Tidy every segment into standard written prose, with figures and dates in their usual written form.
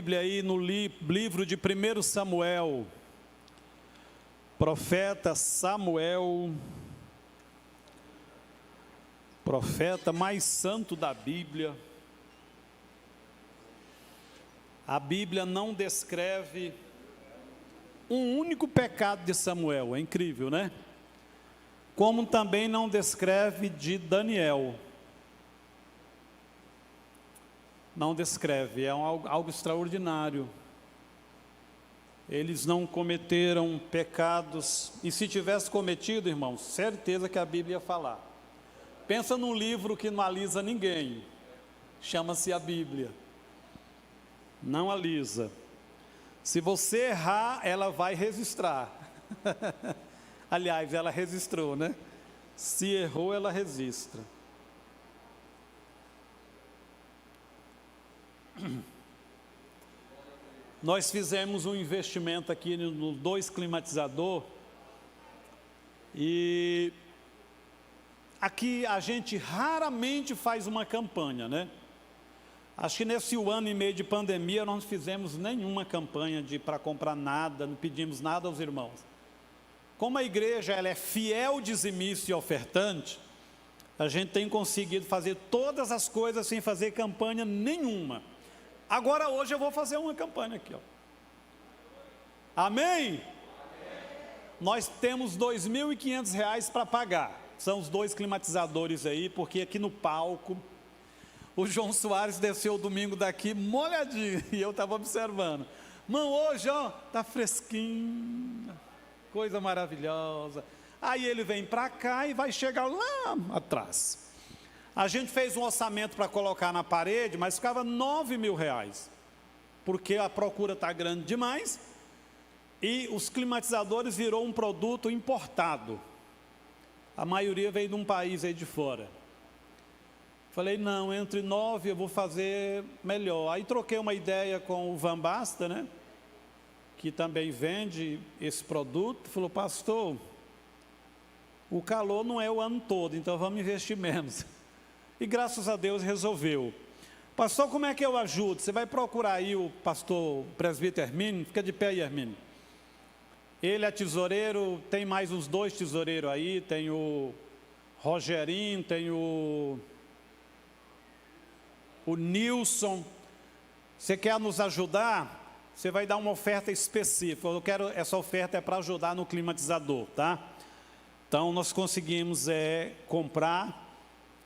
Bíblia aí no livro de 1 Samuel, profeta Samuel, profeta mais santo da Bíblia. A Bíblia não descreve um único pecado de Samuel, é incrível, né? Como também não descreve de Daniel. Não descreve, é algo extraordinário. Eles não cometeram pecados, e se tivesse cometido, irmãos, certeza que a Bíblia ia falar. Pensa num livro que não alisa ninguém, chama-se a Bíblia. Não alisa. Se você errar, ela vai registrar. Aliás, ela registrou, né? Se errou, ela registra. Nós fizemos um investimento aqui no 2 climatizador e aqui a gente raramente faz uma campanha, né? Acho que nesse 1 ano e meio de pandemia nós não fizemos nenhuma campanha para comprar nada, não pedimos nada aos irmãos. Como a igreja ela é fiel, dizimista e ofertante, a gente tem conseguido fazer todas as coisas sem fazer campanha nenhuma. Agora hoje eu vou fazer uma campanha aqui, ó. Amém? Amém. Nós temos R$ 2.500 para pagar. São os 2 climatizadores aí, porque aqui no palco, o João Soares desceu domingo daqui molhadinho, e eu estava observando. Mano, hoje, ó, tá fresquinho, coisa maravilhosa. Aí ele vem para cá e vai chegar lá atrás. A gente fez um orçamento para colocar na parede, mas ficava R$ 9.000, porque a procura está grande demais, e os climatizadores virou um produto importado. A maioria veio de um país aí de fora. Falei, não, entre 9 eu vou fazer melhor. Aí troquei uma ideia com o Van Basta, né? Que também vende esse produto. Falou, pastor, o calor não é o ano todo, então vamos investir menos. E graças a Deus resolveu. Pastor, como é que eu ajudo? Você vai procurar aí o pastor o presbítero Hermínio, fica de pé aí, Hermínio. Ele é tesoureiro, tem mais uns 2 tesoureiros aí, tem o Rogerinho, tem o Nilson. Você quer nos ajudar? Você vai dar uma oferta específica. Essa oferta é para ajudar no climatizador, tá? Então nós conseguimos comprar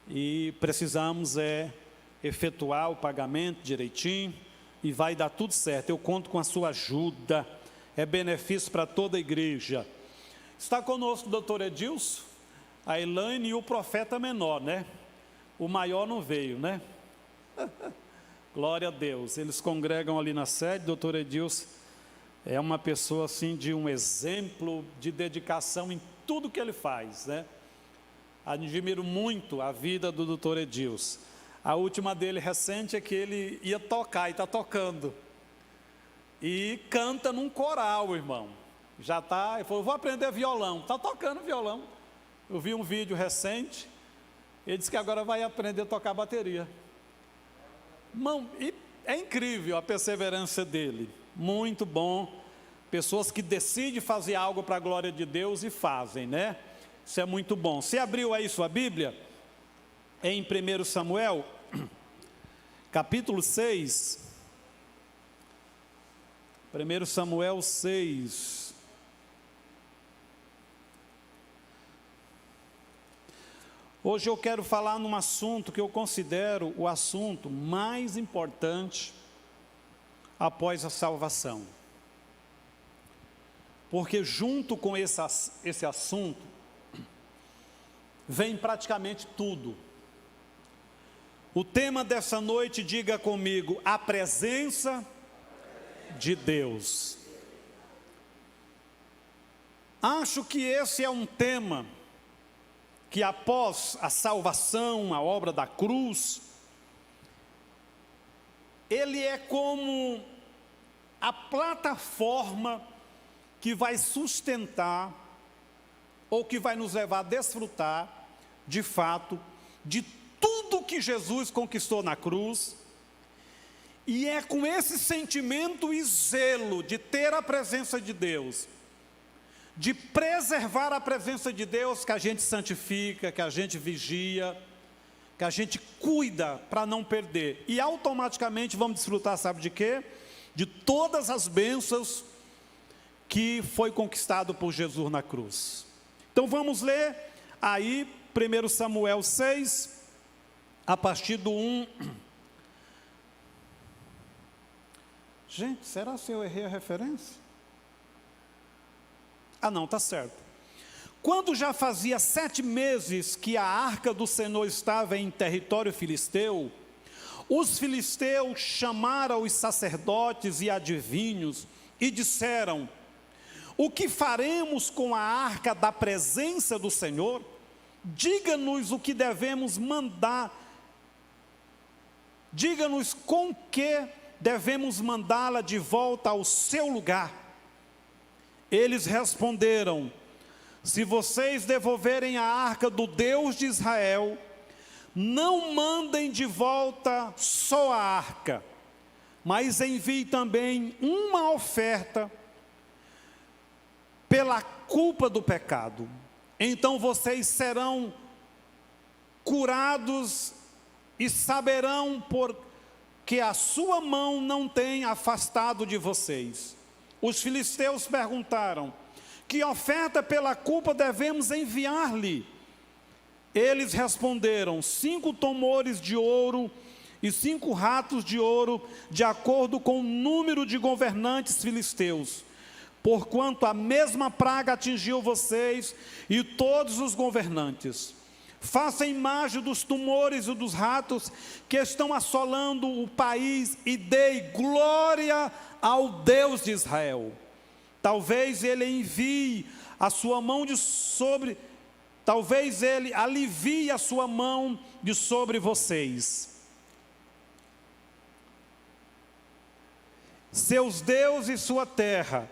e precisamos efetuar o pagamento direitinho e vai dar tudo certo. Eu conto com a sua ajuda, é benefício para toda a igreja. Está conosco o doutor Edilson, a Elaine e o profeta menor, né? O maior não veio, né? Glória a Deus. Eles congregam ali na sede. Doutor Edilson é uma pessoa assim de um exemplo de dedicação em tudo que ele faz, né? Admiro muito a vida do doutor Edilson. A última dele recente é que ele ia tocar e está tocando. E canta num coral, irmão. Já está, ele falou, vou aprender violão. Está tocando violão. Eu vi um vídeo recente, ele disse que agora vai aprender a tocar bateria. Irmão, e é incrível a perseverança dele. Muito bom. Pessoas que decidem fazer algo para a glória de Deus e fazem, né? Isso é muito bom. Você abriu aí sua Bíblia? Em 1 Samuel, capítulo 6. 1 Samuel 6. Hoje eu quero falar num assunto que eu considero o assunto mais importante após a salvação. Porque junto com esse assunto, vem praticamente tudo. O tema dessa noite, diga comigo, a presença de Deus. Acho que esse é um tema que após a salvação, a obra da cruz, ele é como a plataforma que vai sustentar ou que vai nos levar a desfrutar, de fato, de tudo que Jesus conquistou na cruz E é com esse sentimento e zelo de ter a presença de Deus, de preservar a presença de Deus, que a gente santifica, que a gente vigia, que a gente cuida para não perder. E automaticamente vamos desfrutar, sabe de quê? De todas as bênçãos que foi conquistado por Jesus na cruz. Então vamos ler aí 1 Samuel 6, a partir do 1. Gente, será que eu errei a referência? Ah não, está certo. Quando já fazia 7 meses que a arca do Senhor estava em território filisteu, os filisteus chamaram os sacerdotes e adivinhos e disseram: o que faremos com a arca da presença do Senhor? Diga-nos o que devemos mandar. Diga-nos com que devemos mandá-la de volta ao seu lugar. Eles responderam: se vocês devolverem a arca do Deus de Israel, não mandem de volta só a arca, mas enviem também uma oferta pela culpa do pecado. Então vocês serão curados e saberão porque a sua mão não tem afastado de vocês. Os filisteus perguntaram: que oferta pela culpa devemos enviar-lhe? Eles responderam: 5 tomores de ouro e 5 ratos de ouro, de acordo com o número de governantes filisteus. Porquanto a mesma praga atingiu vocês e todos os governantes. Faça imagem dos tumores e dos ratos que estão assolando o país e dei glória ao Deus de Israel. Talvez ele envie a sua mão de sobre, talvez ele alivie a sua mão de sobre vocês. Seus deuses e sua terra,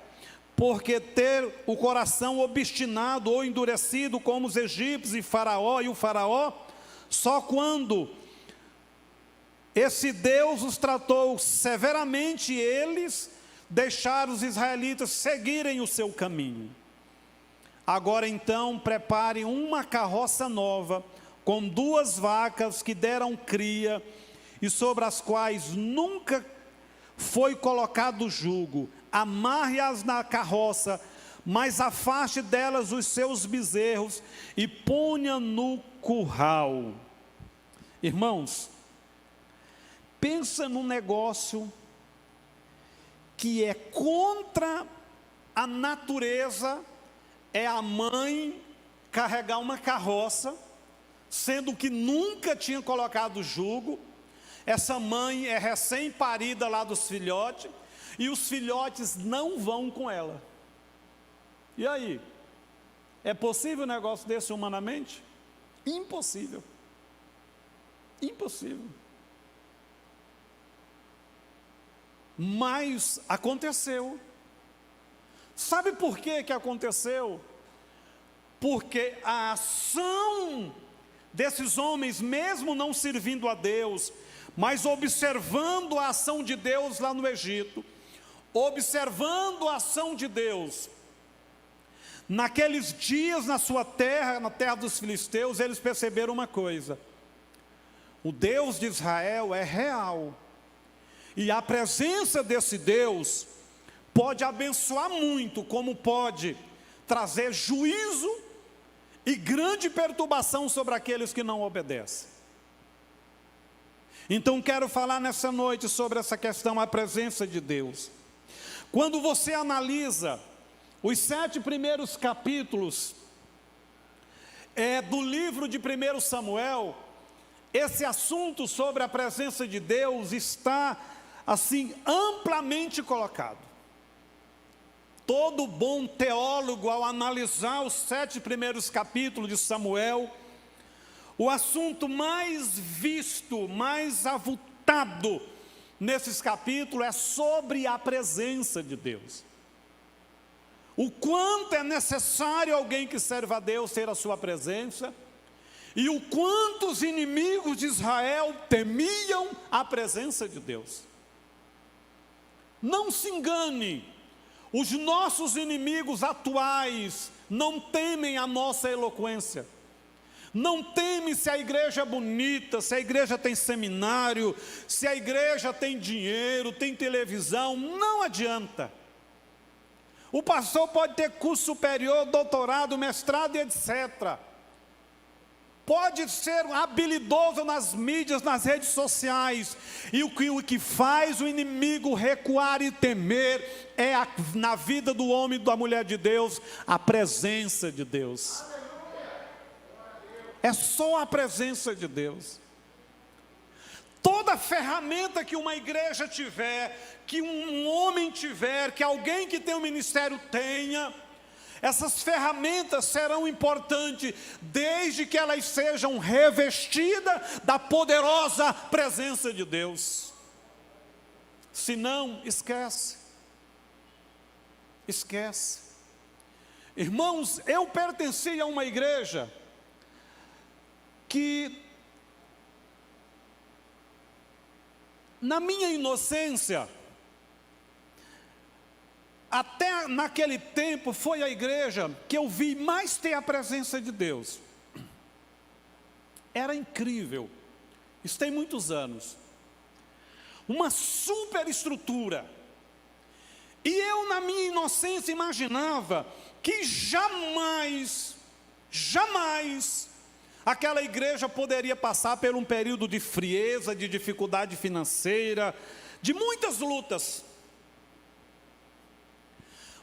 porque ter o coração obstinado ou endurecido como os egípcios e o faraó, só quando esse Deus os tratou severamente, eles deixaram os israelitas seguirem o seu caminho. Agora então preparem uma carroça nova, com 2 vacas que deram cria, e sobre as quais nunca foi colocado jugo. Amarre-as na carroça, mas afaste delas os seus bezerros e ponha no curral. Irmãos, pensa num negócio que é contra a natureza, é a mãe carregar uma carroça, sendo que nunca tinha colocado jugo. Essa mãe é recém-parida lá dos filhotes, e os filhotes não vão com ela. E aí? É possível um negócio desse humanamente? Impossível. Impossível. Mas aconteceu. Sabe por que aconteceu? Porque a ação desses homens, mesmo não servindo a Deus, mas observando a ação de Deus lá no Egito, observando a ação de Deus, naqueles dias na sua terra, na terra dos filisteus, eles perceberam uma coisa: o Deus de Israel é real, e a presença desse Deus pode abençoar muito, como pode trazer juízo e grande perturbação sobre aqueles que não obedecem. Então quero falar nessa noite sobre essa questão, a presença de Deus. Quando você analisa os 7 primeiros capítulos do livro de 1 Samuel, esse assunto sobre a presença de Deus está assim amplamente colocado. Todo bom teólogo, ao analisar os 7 primeiros capítulos de Samuel, o assunto mais visto, mais avultado nesses capítulos é sobre a presença de Deus. O quanto é necessário alguém que serve a Deus ter a sua presença, e o quanto os inimigos de Israel temiam a presença de Deus. Não se engane, os nossos inimigos atuais não temem a nossa eloquência. Não teme se a igreja é bonita, se a igreja tem seminário, se a igreja tem dinheiro, tem televisão, não adianta. O pastor pode ter curso superior, doutorado, mestrado e etc. Pode ser habilidoso nas mídias, nas redes sociais, e o que faz o inimigo recuar e temer é, na vida do homem e da mulher de Deus, a presença de Deus. É só a presença de Deus. Toda ferramenta que uma igreja tiver, que um homem tiver, que alguém que tem um ministério tenha, essas ferramentas serão importantes, desde que elas sejam revestidas da poderosa presença de Deus. Se não, esquece. Esquece. Irmãos, eu pertencia a uma igreja que, na minha inocência, até naquele tempo foi a igreja que eu vi mais ter a presença de Deus. Era incrível. Isso tem muitos anos. Uma super estrutura. E eu, na minha inocência, imaginava que jamais aquela igreja poderia passar por um período de frieza, de dificuldade financeira, de muitas lutas.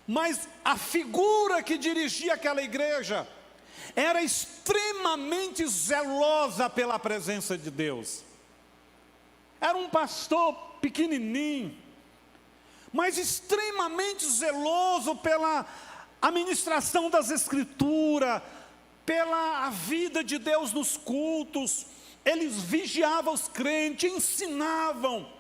Mas a figura que dirigia aquela igreja era extremamente zelosa pela presença de Deus. Era um pastor pequenininho, mas extremamente zeloso pela administração das Escrituras, pela vida de Deus nos cultos. Eles vigiavam os crentes, ensinavam,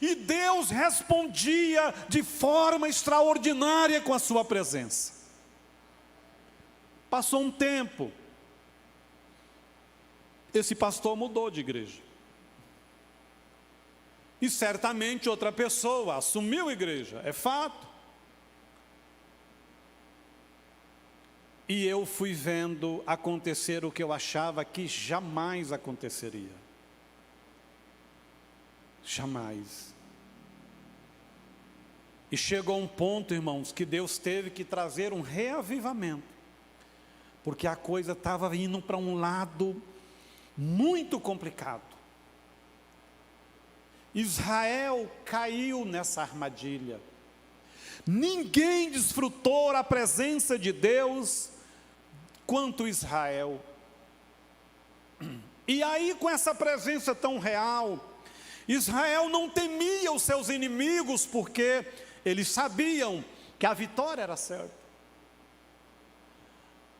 e Deus respondia de forma extraordinária com a sua presença. Passou um tempo, esse pastor mudou de igreja, e certamente outra pessoa assumiu a igreja, é fato. E eu fui vendo acontecer o que eu achava que jamais aconteceria. Jamais. E chegou um ponto, irmãos, que Deus teve que trazer um reavivamento, porque a coisa estava indo para um lado muito complicado. Israel caiu nessa armadilha. Ninguém desfrutou a presença de Deus quanto Israel. E aí, com essa presença tão real, Israel não temia os seus inimigos, porque eles sabiam que a vitória era certa.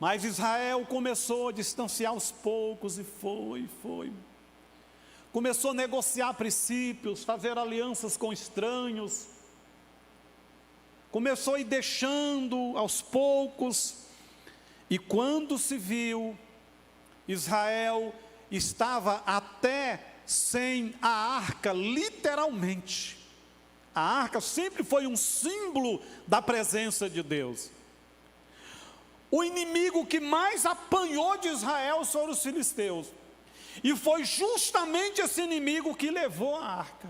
Mas Israel começou a distanciar aos poucos, e foi. Começou a negociar princípios, fazer alianças com estranhos. Começou a ir deixando aos poucos. E quando se viu, Israel estava até sem a arca, literalmente. A arca sempre foi um símbolo da presença de Deus. O inimigo que mais apanhou de Israel foram os filisteus. E foi justamente esse inimigo que levou a arca.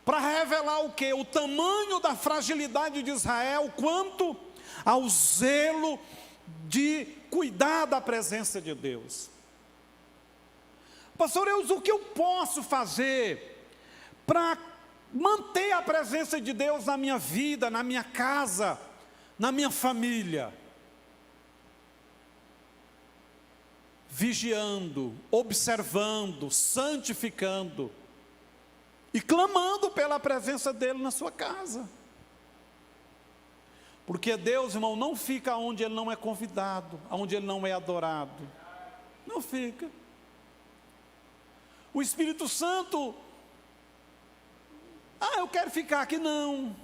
Para revelar o quê? O tamanho da fragilidade de Israel, quanto ao zelo de cuidar da presença de Deus. Pastor Eus, o que eu posso fazer para manter a presença de Deus na minha vida, na minha casa, na minha família? Vigiando, observando, santificando e clamando pela presença dEle na sua casa. Porque Deus, irmão, não fica onde Ele não é convidado, onde Ele não é adorado. Não fica. O Espírito Santo, eu quero ficar aqui, não.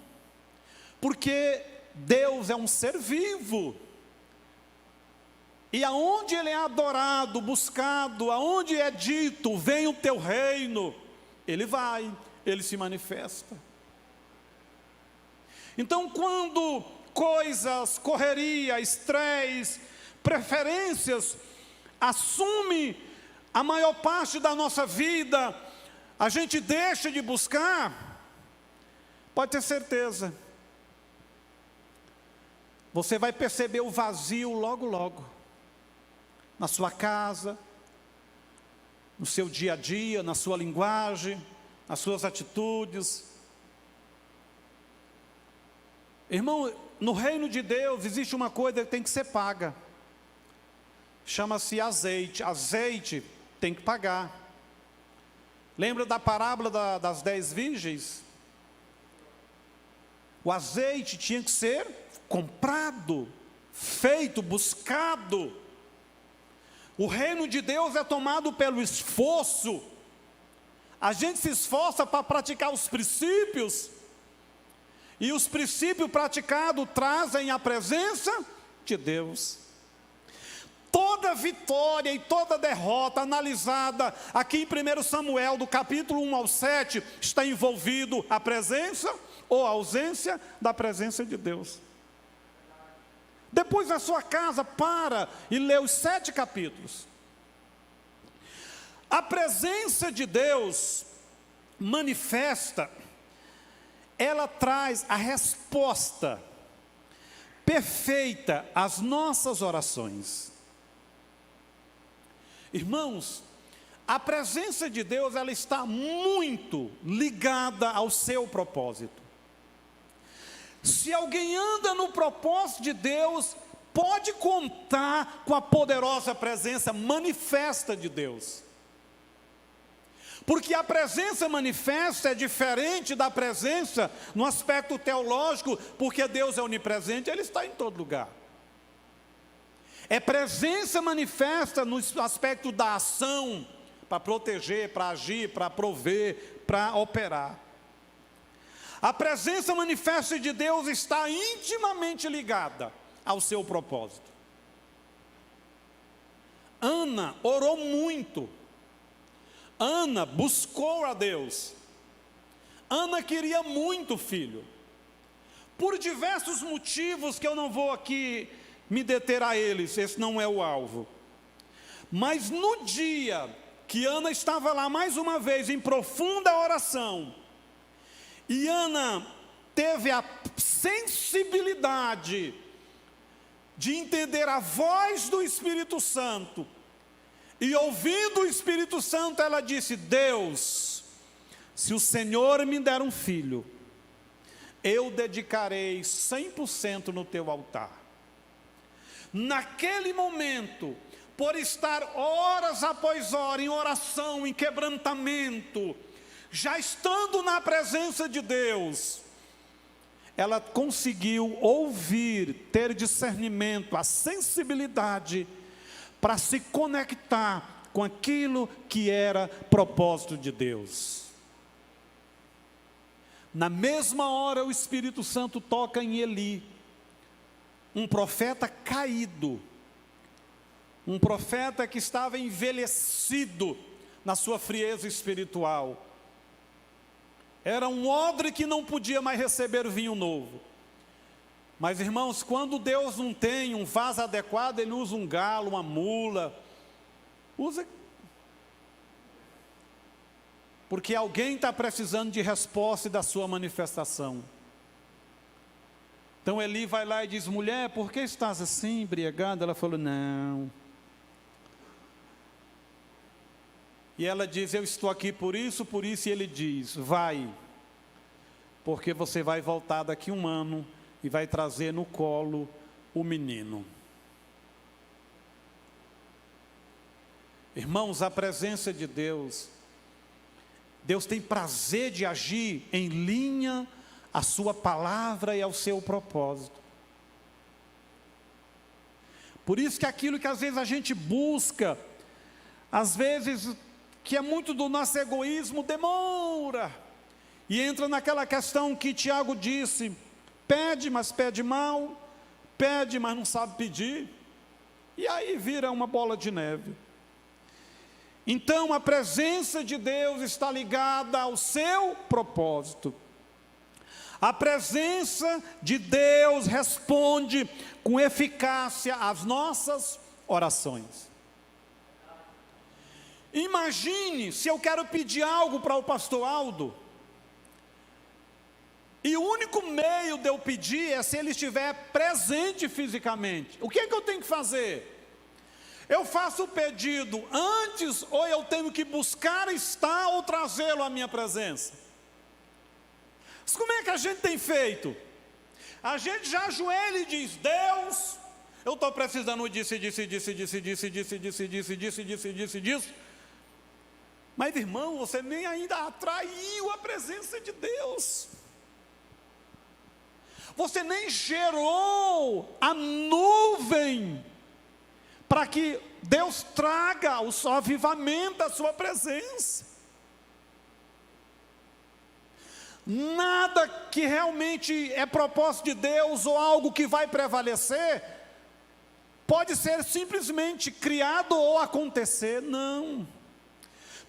Porque Deus é um ser vivo. E aonde Ele é adorado, buscado, aonde é dito, vem o teu reino, Ele vai, Ele se manifesta. Então, quando coisas, correria, estresse, preferências assume a maior parte da nossa vida, a gente deixa de buscar, pode ter certeza, você vai perceber o vazio logo, logo, na sua casa, no seu dia a dia, na sua linguagem, nas suas atitudes. Irmão, no reino de Deus existe uma coisa que tem que ser paga, chama-se azeite. Azeite tem que pagar. Lembra da parábola das 10 virgens? O azeite tinha que ser comprado, feito, buscado. O reino de Deus é tomado pelo esforço. A gente se esforça para praticar os princípios, e os princípios praticados trazem a presença de Deus. Toda vitória e toda derrota analisada aqui em 1 Samuel, do capítulo 1 ao 7, está envolvido a presença ou a ausência da presença de Deus. Depois, na sua casa, para e lê os 7 capítulos. A presença de Deus manifesta, ela traz a resposta perfeita às nossas orações. Irmãos, a presença de Deus, ela está muito ligada ao seu propósito. Se alguém anda no propósito de Deus, pode contar com a poderosa presença manifesta de Deus. Porque a presença manifesta é diferente da presença no aspecto teológico, porque Deus é onipresente, Ele está em todo lugar. É presença manifesta no aspecto da ação, para proteger, para agir, para prover, para operar. A presença manifesta de Deus está intimamente ligada ao seu propósito. Ana orou muito. Ana buscou a Deus. Ana queria muito filho. Por diversos motivos que eu não vou aqui me deter a eles, esse não é o alvo. Mas no dia que Ana estava lá mais uma vez em profunda oração, e Ana teve a sensibilidade de entender a voz do Espírito Santo, e ouvindo o Espírito Santo, ela disse: Deus, se o Senhor me der um filho, eu dedicarei 100% no teu altar. Naquele momento, por estar horas após hora em oração, em quebrantamento, já estando na presença de Deus, ela conseguiu ouvir, ter discernimento, a sensibilidade para se conectar com aquilo que era propósito de Deus. Na mesma hora, o Espírito Santo toca em Eli, um profeta caído, um profeta que estava envelhecido na sua frieza espiritual. Era um odre que não podia mais receber vinho novo. Mas, irmãos, quando Deus não tem um vaso adequado, Ele usa um galo, uma mula, usa, porque alguém está precisando de resposta e da sua manifestação. Então Eli vai lá e diz: mulher, por que estás assim, embriagada? Ela falou: não. E ela diz: eu estou aqui por isso, e ele diz: vai, porque você vai voltar daqui 1 ano, e vai trazer no colo o menino. Irmãos, a presença de Deus, Deus tem prazer de agir em linha à sua palavra e ao seu propósito. Por isso que aquilo que às vezes a gente busca, às vezes que é muito do nosso egoísmo, demora, e entra naquela questão que Tiago disse: pede, mas pede mal, pede, mas não sabe pedir, e aí vira uma bola de neve. Então a presença de Deus está ligada ao seu propósito. A presença de Deus responde com eficácia às nossas orações. Imagine se eu quero pedir algo para o pastor Aldo, e o único meio de eu pedir é se ele estiver presente fisicamente. O que é que eu tenho que fazer? Eu faço o pedido antes, ou eu tenho que buscar estar ou trazê-lo à minha presença? Mas como é que a gente tem feito? A gente já ajoelha e diz: Deus, eu estou precisando disso. Mas irmão, você nem ainda atraiu a presença de Deus. Você nem gerou a nuvem para que Deus traga o avivamento da sua presença. Nada que realmente é propósito de Deus ou algo que vai prevalecer pode ser simplesmente criado ou acontecer, não.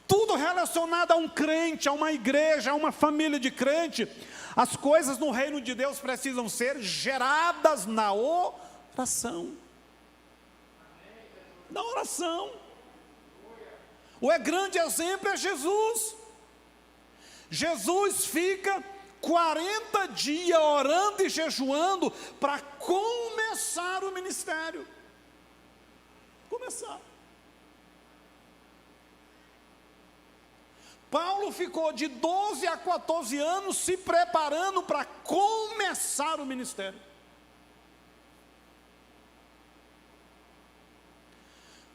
Tudo relacionado a um crente, a uma igreja, a uma família de crente, as coisas no reino de Deus precisam ser geradas na oração. Na oração. O grande exemplo é Jesus. Jesus fica 40 dias orando e jejuando para começar o ministério. Começar. Paulo ficou de 12 a 14 anos se preparando para começar o ministério.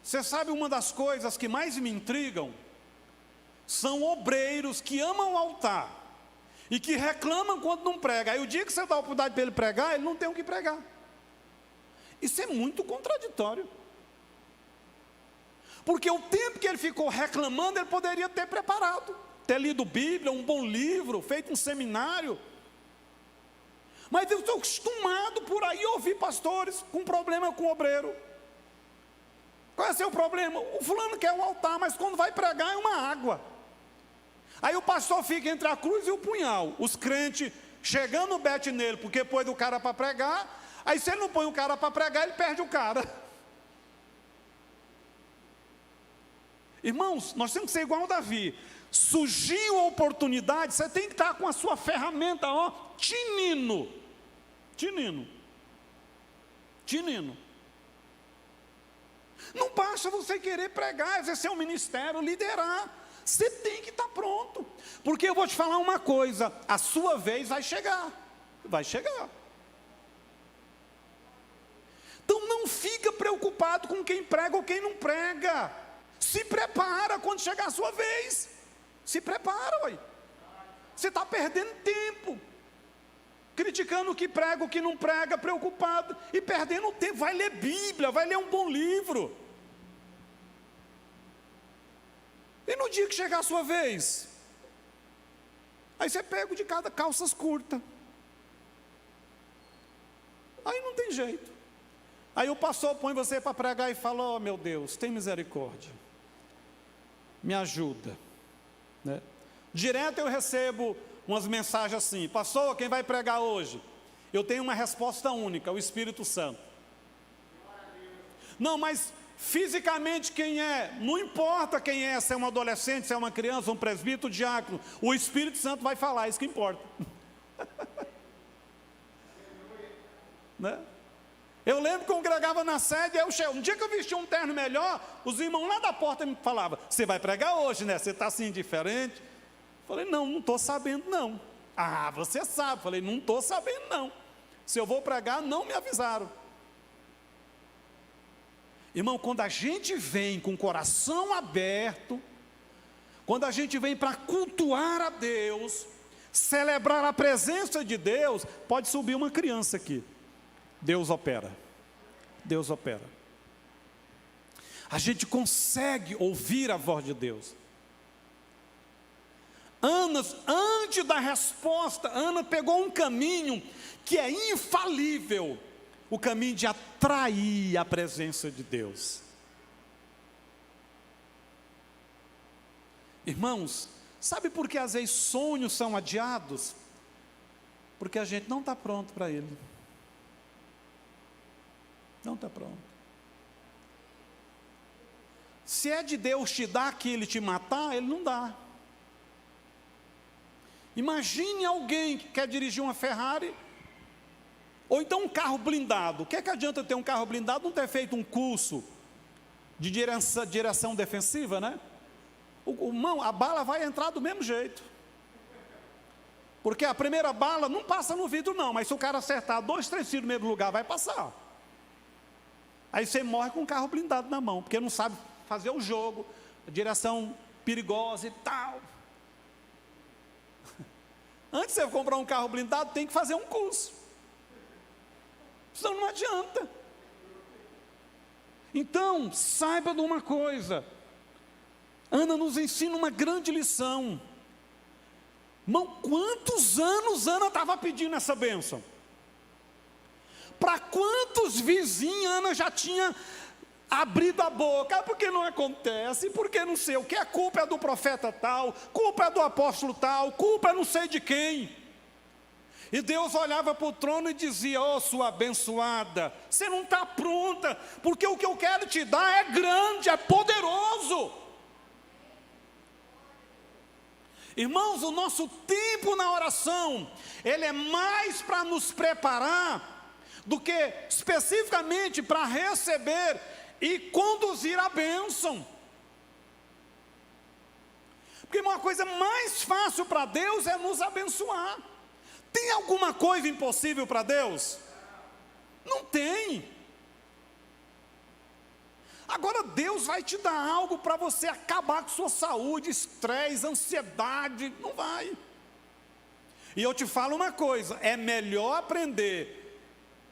Você sabe, uma das coisas que mais me intrigam são obreiros que amam o altar e que reclamam quando não prega. Aí o dia que você dá a oportunidade para ele pregar, ele não tem o que pregar. Isso é muito contraditório. Porque o tempo que ele ficou reclamando, ele poderia ter preparado, ter lido Bíblia, um bom livro, feito um seminário. Mas eu estou acostumado por aí a ouvir pastores com problema com o obreiro. Qual é o seu problema? O fulano quer o altar, mas quando vai pregar é uma água. Aí o pastor fica entre a cruz e o punhal. Os crentes chegando o bete nele, porque pôs o cara para pregar. Aí se ele não põe o cara para pregar, ele perde o cara. Irmãos, nós temos que ser igual ao Davi. Surgiu a oportunidade, você tem que estar com a sua ferramenta, ó, tinindo. Não basta você querer pregar, exercer um ministério, liderar. Você tem que estar pronto. Porque eu vou te falar uma coisa: a sua vez vai chegar. Vai chegar. Então não fica preocupado com quem prega ou quem não prega. Se prepara quando chegar a sua vez. Se prepara, ué. Você está perdendo tempo. Criticando o que prega, o que não prega, preocupado. E perdendo tempo. Vai ler Bíblia, vai ler um bom livro. E no dia que chegar a sua vez, aí você pega de cada calças curtas. Aí não tem jeito. Aí o pastor põe você para pregar e fala: oh meu Deus, tem misericórdia. Me ajuda, né? Direto eu recebo umas mensagens assim: pastor, quem vai pregar hoje? Eu tenho uma resposta única: o Espírito Santo. Não, mas fisicamente quem é? Não importa quem é, se é um adolescente, se é uma criança, um presbítero, um diácono, o Espírito Santo vai falar, isso que importa. Né? Eu lembro que congregava na sede, um dia que eu vestia um terno melhor, os irmãos lá da porta me falavam: você vai pregar hoje, né? Você está assim diferente. Falei: não estou sabendo não. Ah, você sabe. Falei: não estou sabendo não. Se eu vou pregar, não me avisaram. Irmão, quando a gente vem com o coração aberto, quando a gente vem para cultuar a Deus, celebrar a presença de Deus, pode subir uma criança aqui. Deus opera. Deus opera. A gente consegue ouvir a voz de Deus. Antes da resposta, Ana pegou um caminho que é infalível, o caminho de atrair a presença de Deus. Irmãos, sabe por que às vezes sonhos são adiados? Porque a gente não está pronto para ele. Não está pronto. Se é de Deus te dar aquilo e te matar, Ele não dá. Imagine alguém que quer dirigir uma Ferrari, ou então um carro blindado. O que é que adianta ter um carro blindado, não ter feito um curso de direção defensiva, né? A bala vai entrar do mesmo jeito. Porque a primeira bala não passa no vidro não, mas se o cara acertar 2, 3 tiros no mesmo lugar, vai passar. Aí você morre com um carro blindado na mão, porque não sabe fazer o jogo, a direção perigosa e tal. Antes de você comprar um carro blindado, tem que fazer um curso. Senão não adianta. Então, saiba de uma coisa. Ana nos ensina uma grande lição. Irmão, quantos anos Ana estava pedindo essa bênção? Para quantos vizinhos Ana já tinha abrido a boca? Porque não acontece, porque não sei o que, a culpa é do profeta tal, culpa é do apóstolo tal, culpa é não sei de quem. E Deus olhava para o trono e dizia: ó, sua abençoada, você não está pronta, porque o que eu quero te dar é grande, é poderoso. Irmãos, o nosso tempo na oração, ele é mais para nos preparar do que especificamente para receber e conduzir a bênção. Porque uma coisa mais fácil para Deus é nos abençoar. Tem alguma coisa impossível para Deus? Não tem. Agora Deus vai te dar algo para você acabar com sua saúde, estresse, ansiedade, não vai. E eu te falo uma coisa, é melhor aprender,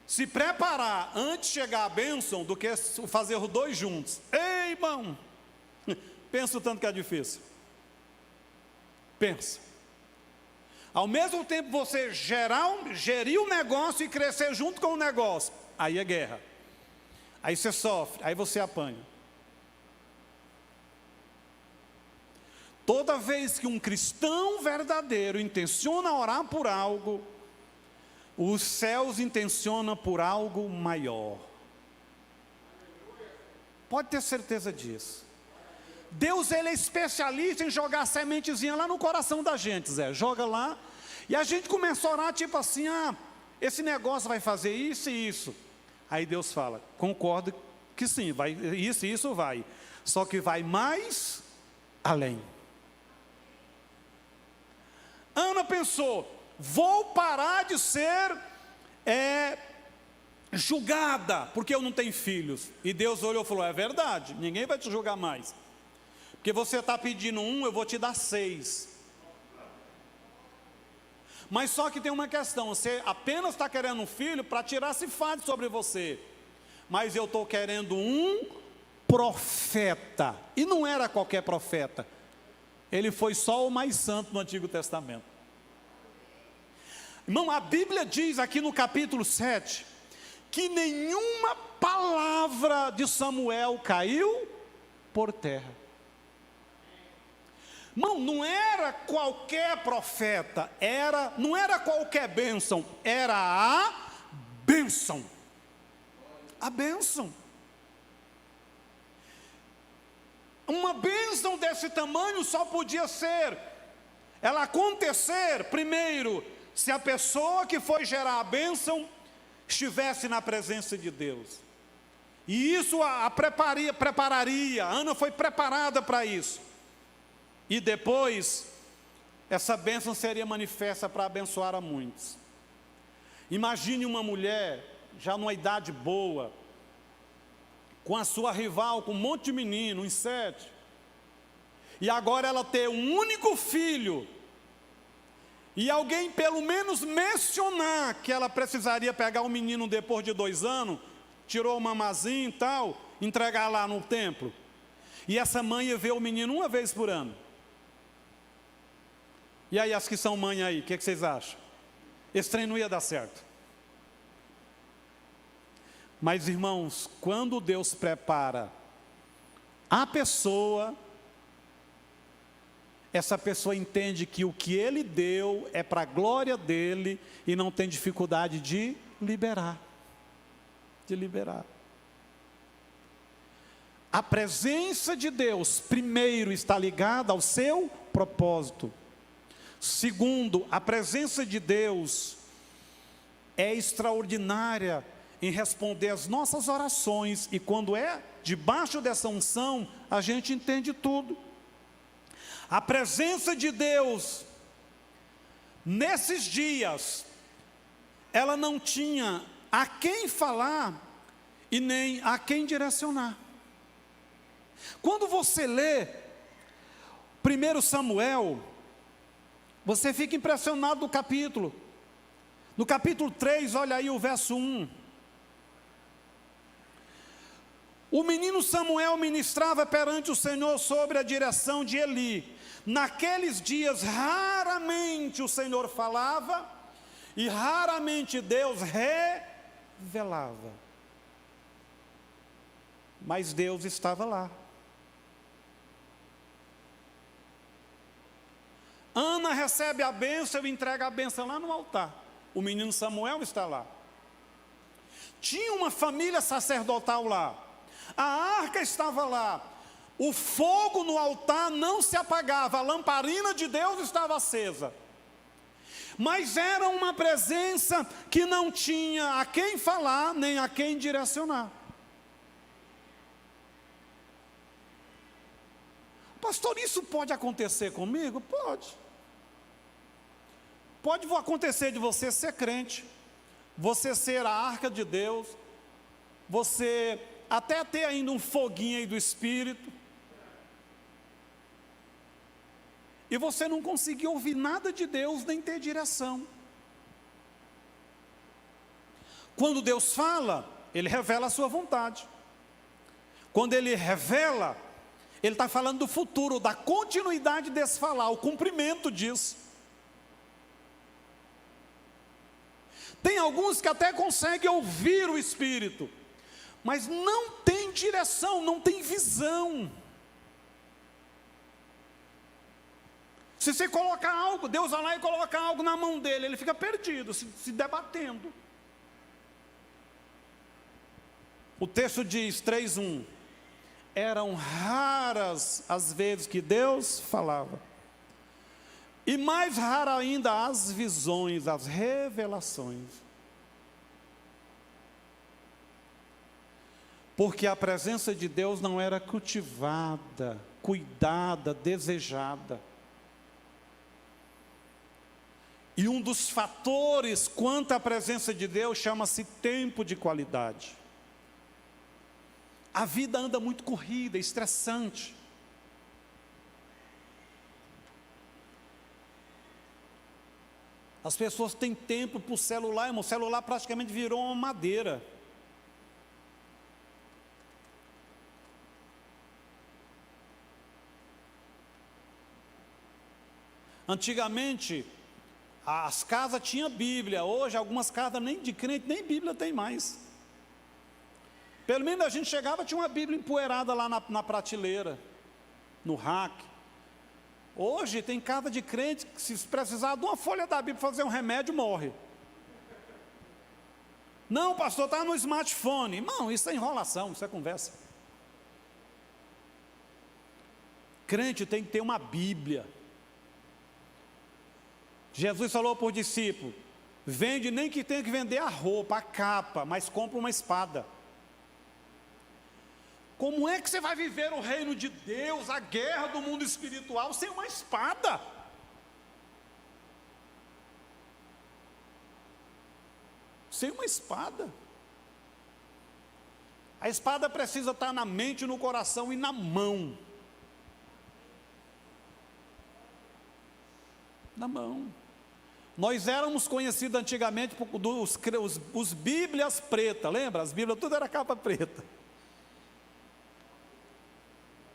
se preparar antes de chegar a bênção, do que fazer os dois juntos. Ei, irmão, pensa o tanto que é difícil. Pensa. Ao mesmo tempo você gerir o negócio e crescer junto com o negócio, aí é guerra. Aí você sofre, aí você apanha. Toda vez que um cristão verdadeiro intenciona orar por algo, os céus intencionam por algo maior. Pode ter certeza disso. Deus, ele é especialista em jogar a sementezinha lá no coração da gente, Zé. Joga lá, e a gente começa a orar tipo assim: ah, esse negócio vai fazer isso e isso. Aí Deus fala: concordo que sim, vai, isso e isso vai. Só que vai mais além. Ana pensou: vou parar de ser julgada, porque eu não tenho filhos. E Deus olhou e falou: é verdade, ninguém vai te julgar mais. Porque você está pedindo 1, eu vou te dar 6. Mas só que tem uma questão: você apenas está querendo um filho para tirar esse fardo sobre você. Mas eu estou querendo um profeta. E não era qualquer profeta. Ele foi só o mais santo no Antigo Testamento. Irmão, a Bíblia diz aqui no capítulo 7, que nenhuma palavra de Samuel caiu por terra. Irmão, não era qualquer profeta, não era qualquer bênção, era a bênção. A bênção. Uma bênção desse tamanho só podia ela acontecer, primeiro, se a pessoa que foi gerar a bênção estivesse na presença de Deus. E isso a prepararia, a Ana foi preparada para isso. E depois, essa bênção seria manifesta para abençoar a muitos. Imagine uma mulher, já numa idade boa, com a sua rival, com um monte de menino, uns 7. E agora ela ter um único filho. E alguém pelo menos mencionar que ela precisaria pegar o menino depois de 2 anos, tirou o mamazinho e tal, entregar lá no templo. E essa mãe ia ver o menino uma vez por ano. E aí, as que são mãe aí, o que vocês acham? Esse trem não ia dar certo. Mas, irmãos, quando Deus prepara a pessoa, essa pessoa entende que o que ele deu é para a glória dele e não tem dificuldade de liberar. A presença de Deus, primeiro, está ligada ao seu propósito. Segundo, a presença de Deus é extraordinária em responder às nossas orações, e quando é debaixo dessa unção, a gente entende tudo. A presença de Deus, nesses dias, ela não tinha a quem falar e nem a quem direcionar. Quando você lê 1 Samuel, você fica impressionado no capítulo. No capítulo 3, olha aí o verso 1. O menino Samuel ministrava perante o Senhor sobre a direção de Eli. Naqueles dias, raramente o Senhor falava e raramente Deus revelava. Mas Deus estava lá. Ana recebe a bênção e entrega a bênção lá no altar. O menino Samuel está lá. Tinha uma família sacerdotal lá. A arca estava lá. O fogo no altar não se apagava. A lamparina de Deus estava acesa. Mas era uma presença que não tinha a quem falar, nem a quem direcionar. Pastor, isso pode acontecer comigo? Pode. Pode acontecer de você ser crente, você ser a arca de Deus, você até ter ainda um foguinho aí do Espírito, e você não conseguir ouvir nada de Deus, nem ter direção. Quando Deus fala, Ele revela a sua vontade. Quando Ele revela, Ele está falando do futuro, da continuidade desse falar, o cumprimento disso. Tem alguns que até conseguem ouvir o Espírito, mas não tem direção, não tem visão. Se você colocar algo, Deus vai lá e coloca algo na mão dele, ele fica perdido, se debatendo. O texto diz, 3:1, eram raras as vezes que Deus falava. E mais rara ainda as visões, as revelações. Porque a presença de Deus não era cultivada, cuidada, desejada. E um dos fatores quanto à presença de Deus chama-se tempo de qualidade. A vida anda muito corrida, estressante. As pessoas têm tempo para o celular, irmão. O celular praticamente virou uma madeira. Antigamente, as casas tinham Bíblia. Hoje, algumas casas nem de crente, nem Bíblia tem mais. Pelo menos a gente chegava, tinha uma Bíblia empoeirada lá na prateleira, no rack. Hoje tem casa de crente que, se precisar de uma folha da Bíblia para fazer um remédio, morre. Não, pastor, está no smartphone. Não, isso é enrolação, isso é conversa. Crente tem que ter uma Bíblia. Jesus falou para o discípulo: vende, nem que tenha que vender a roupa, a capa, mas compra uma espada. Como é que você vai viver o reino de Deus, a guerra do mundo espiritual, sem uma espada? Sem uma espada. A espada precisa estar na mente, no coração e na mão. Na mão. Nós éramos conhecidos antigamente por os Bíblias pretas, lembra? As Bíblias, tudo era capa preta.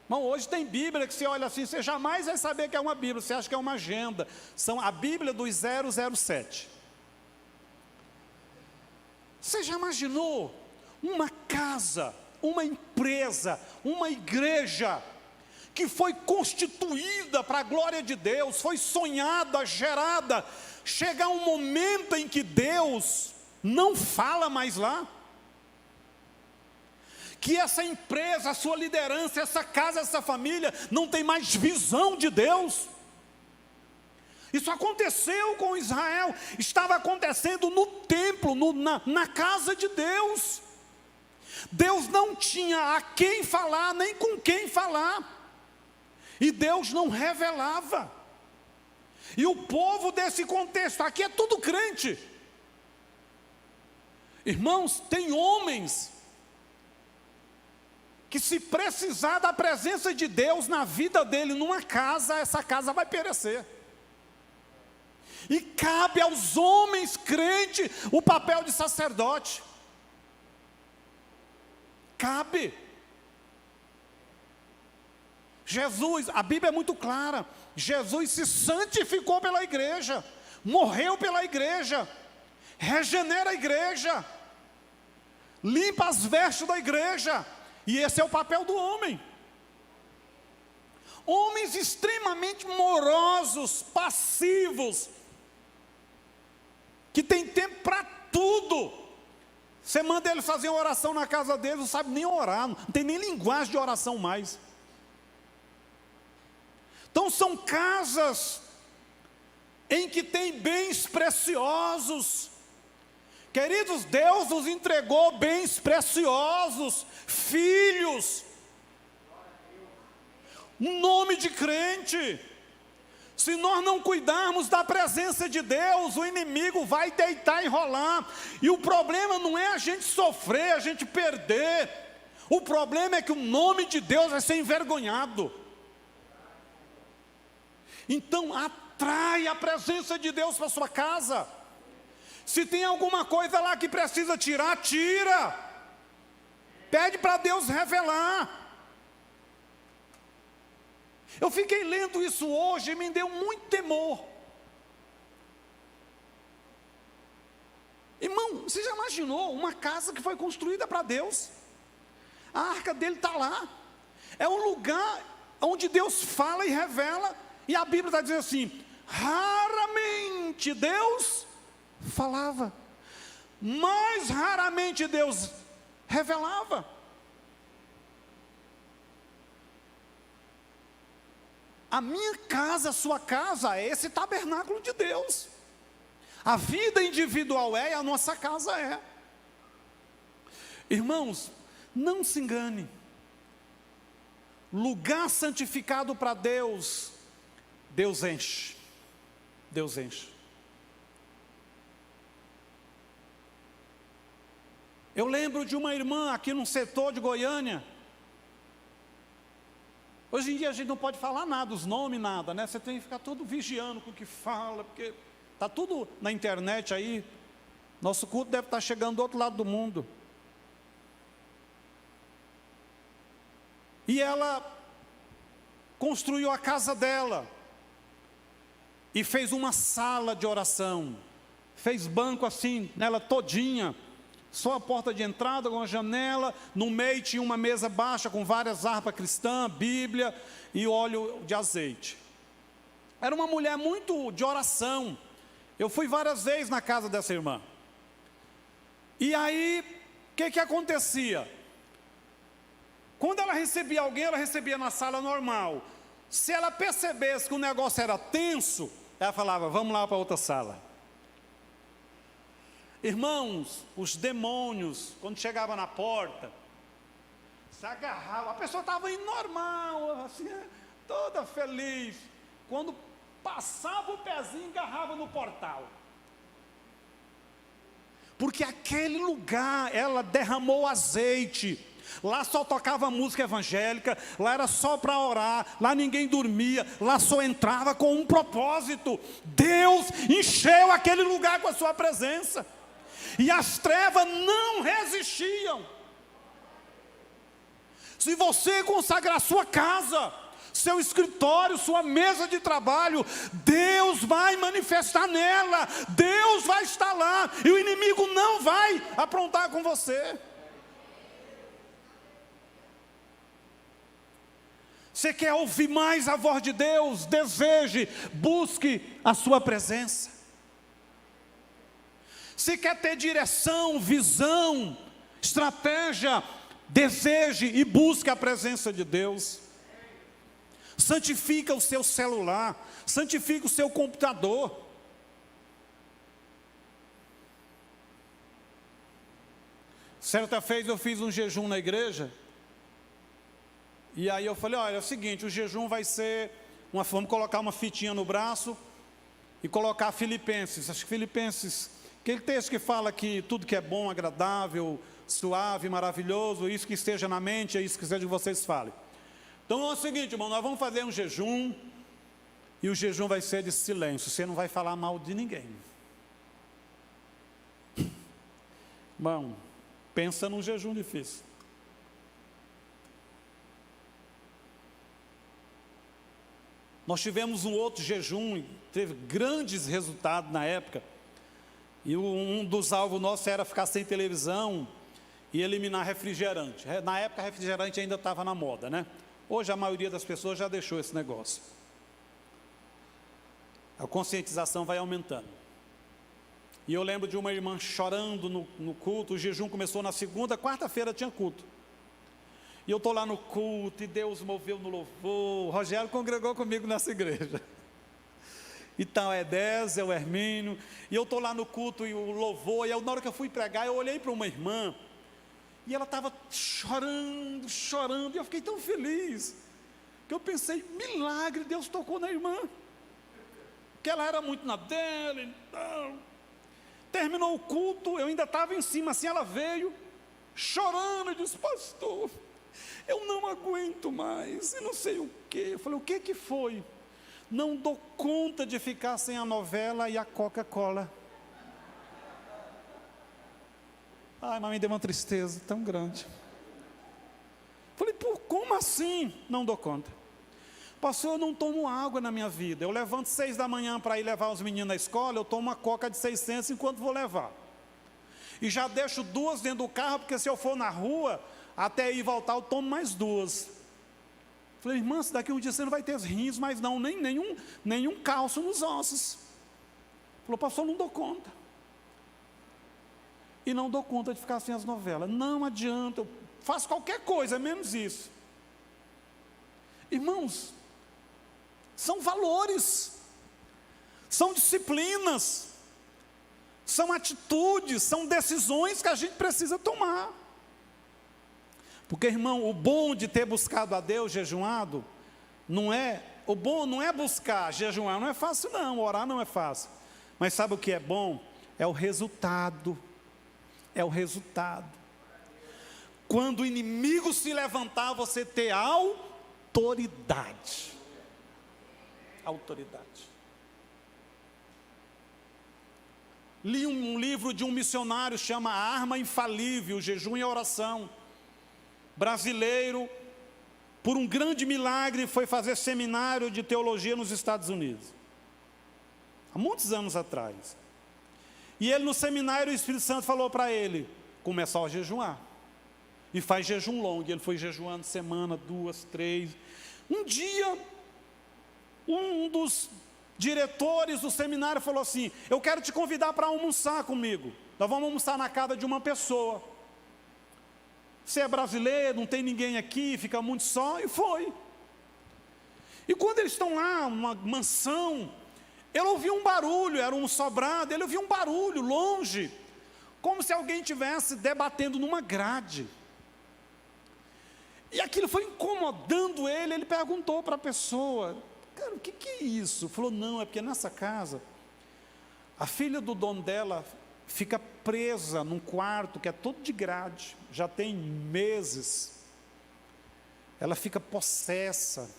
Mas hoje tem Bíblia que você olha assim, você jamais vai saber que é uma Bíblia, você acha que é uma agenda. São a Bíblia dos 007. Você já imaginou uma casa, uma empresa, uma igreja que foi constituída para a glória de Deus, foi sonhada, gerada, chega um momento em que Deus não fala mais lá, que essa empresa, a sua liderança, essa casa, essa família, não tem mais visão de Deus. Isso aconteceu com Israel, estava acontecendo no templo, na casa de Deus. Deus não tinha a quem falar, nem com quem falar, e Deus não revelava. E o povo desse contexto, aqui é tudo crente. Irmãos, tem homens que, se precisar da presença de Deus na vida dele, numa casa, essa casa vai perecer. E cabe aos homens crentes o papel de sacerdote. Cabe. Jesus, a Bíblia é muito clara, Jesus se santificou pela igreja, morreu pela igreja, regenera a igreja, limpa as vestes da igreja, e esse é o papel do homem. Homens extremamente morosos, passivos, que tem tempo para tudo. Você manda eles fazer uma oração na casa deles, não sabe nem orar, não tem nem linguagem de oração mais. Então são casas em que tem bens preciosos. Queridos, Deus nos entregou bens preciosos, filhos, um nome de crente. Se nós não cuidarmos da presença de Deus, o inimigo vai deitar e rolar. E o problema não é a gente sofrer, a gente perder. O problema é que o nome de Deus vai ser envergonhado. Então, atrai a presença de Deus para a sua casa. Se tem alguma coisa lá que precisa tirar, tira. Pede para Deus revelar. Eu fiquei lendo isso hoje e me deu muito temor. Irmão, você já imaginou uma casa que foi construída para Deus? A arca dele está lá. É um lugar onde Deus fala e revela. E a Bíblia está dizendo assim: raramente Deus falava, mais raramente Deus revelava. A minha casa, a sua casa, é esse tabernáculo de Deus. A vida individual é, e a nossa casa é. Irmãos, não se engane. Lugar santificado para Deus, Deus enche. Deus enche. Eu lembro de uma irmã aqui no setor de Goiânia. Hoje em dia a gente não pode falar nada, os nomes, nada, né? Você tem que ficar todo vigiando com o que fala, porque está tudo na internet aí. Nosso culto deve estar chegando do outro lado do mundo. E ela construiu a casa dela e fez uma sala de oração. Fez banco assim, nela todinha. Só a porta de entrada com a janela, no meio tinha uma mesa baixa com várias harpas cristãs, Bíblia e óleo de azeite. Era uma mulher muito de oração. Eu fui várias vezes na casa dessa irmã. E aí, o que acontecia? Quando ela recebia alguém, ela recebia na sala normal. Se ela percebesse que o negócio era tenso, ela falava: vamos lá para outra sala. Irmãos, os demônios, quando chegava na porta, se agarravam. A pessoa estava indo normal, assim, toda feliz. Quando passava o pezinho, agarrava no portal. Porque aquele lugar, ela derramou azeite. Lá só tocava música evangélica, lá era só para orar, lá ninguém dormia, lá só entrava com um propósito. Deus encheu aquele lugar com a sua presença. E as trevas não resistiam. Se você consagrar sua casa, seu escritório, sua mesa de trabalho, Deus vai manifestar nela, Deus vai estar lá, e o inimigo não vai aprontar com você. Você quer ouvir mais a voz de Deus? Deseje, busque a sua presença. Se quer ter direção, visão, estratégia, deseje e busque a presença de Deus. Santifica o seu celular, santifica o seu computador. Certa vez eu fiz um jejum na igreja, e aí eu falei, olha, é o seguinte, o jejum vai ser, vamos colocar uma fitinha no braço, e colocar Filipenses, acho que Filipenses, aquele texto que fala que tudo que é bom, agradável, suave, maravilhoso, isso que esteja na mente, é isso que seja que vocês falem. Então é o seguinte, irmão, nós vamos fazer um jejum, e o jejum vai ser de silêncio, você não vai falar mal de ninguém. Bom, pensa num jejum difícil. Nós tivemos um outro jejum, teve grandes resultados na época, e um dos alvos nossos era ficar sem televisão e eliminar refrigerante. Na época, refrigerante ainda estava na moda, né? Hoje a maioria das pessoas já deixou esse negócio. A conscientização vai aumentando. E eu lembro de uma irmã chorando no culto, o jejum começou na segunda, quarta-feira tinha culto. E eu estou lá no culto, e Deus moveu no louvor, o Rogério congregou comigo nessa igreja. Então é 10, é o Hermínio, e eu estou lá no culto e o louvor, e na hora que eu fui pregar, eu olhei para uma irmã, e ela estava chorando, chorando, e eu fiquei tão feliz, que eu pensei, milagre, Deus tocou na irmã, que ela era muito na dela, então... Terminou o culto, eu ainda estava em cima, assim ela veio, chorando, e disse, pastor, eu não aguento mais, e não sei o quê. Eu falei, o que foi? Não dou conta de ficar sem a novela e a Coca-Cola. Ai, mas me deu uma tristeza tão grande. Falei, como assim? Não dou conta. Pastor, eu não tomo água na minha vida. Eu levanto 6 da manhã para ir levar os meninos na escola, eu tomo uma coca de 600 enquanto vou levar. E já deixo 2 dentro do carro, porque se eu for na rua, até ir voltar, eu tomo mais 2. Falei, irmã, se daqui um dia você não vai ter os rins, mas não, nenhum calço nos ossos. Falou, pastor, não dou conta. E não dou conta de ficar sem as novelas. Não adianta, eu faço qualquer coisa, menos isso. Irmãos, são valores, são disciplinas, são atitudes, são decisões que a gente precisa tomar. Porque, irmão, o bom de ter buscado a Deus jejuado, o bom não é buscar, jejuar não é fácil não, orar não é fácil. Mas sabe o que é bom? É o resultado, Quando o inimigo se levantar, você ter autoridade. Li um livro de um missionário, chama A Arma Infalível, Jejum e Oração. Brasileiro, por um grande milagre, foi fazer seminário de teologia nos Estados Unidos. Há muitos anos atrás. E ele no seminário, o Espírito Santo falou para ele, começar a jejuar. E faz jejum longo. Ele foi jejuando semana, 2, 3. Um dia, um dos diretores do seminário falou assim, eu quero te convidar para almoçar comigo. Nós vamos almoçar na casa de uma pessoa. Você é brasileiro, não tem ninguém aqui, fica muito só, e foi. E quando eles estão lá, uma mansão, ele ouviu um barulho, era um sobrado, ele ouviu um barulho longe, como se alguém estivesse debatendo numa grade. E aquilo foi incomodando ele, ele perguntou para a pessoa, cara, o que é isso? Falou, não, é porque nessa casa, a filha do dono dela fica presa num quarto que é todo de grade, já tem meses, ela fica possessa,